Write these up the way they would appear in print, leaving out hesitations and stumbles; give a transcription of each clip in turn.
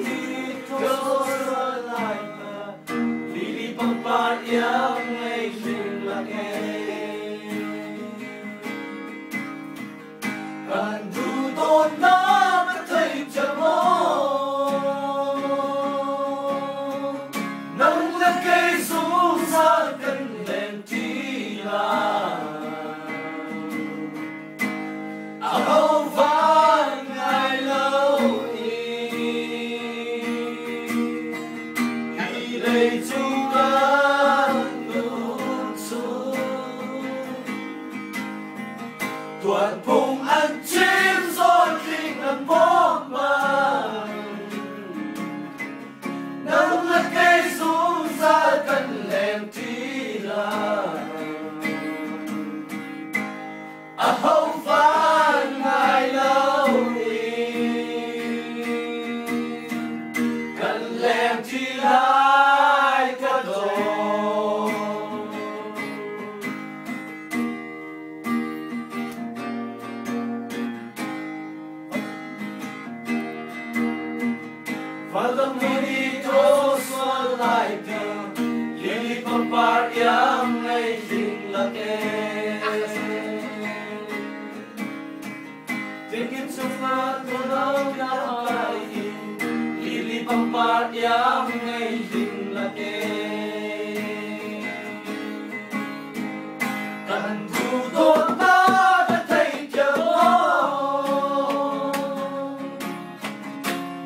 dito sa langit, lilipang payang may laki. Kanduto na matay siya mo, nang lagay sa kanilang tila. Ako vang ai lâu khi đây chúng ta luôn sống toàn vùng ăn chim rồi kinh làm bóng màn nắng là cây xuống ra cần lem tí là không phải ngày lâu cần lem chỉ lại cả đồ và lòng đi trôi xuân lại tìm lili pampariang ngay tình là tingin sa mga tunaw na kain, lilipang patyang ngayong laki. Kanduto na natay siya mo,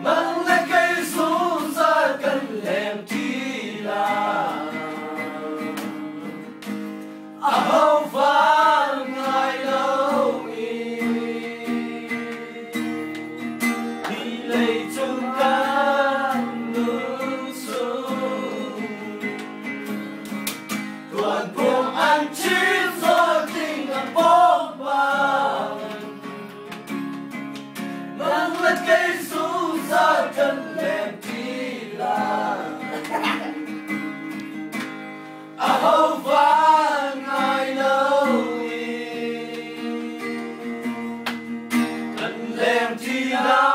manglagay sa kanlem tila. Ahow vang ai lâu lấy chúng ta luôn sống toàn buồng ăn chín rồi tình làm bóng vàng nắng lên cây xuống ra cần lem tí là áo vàng ai lâu cần lem tí là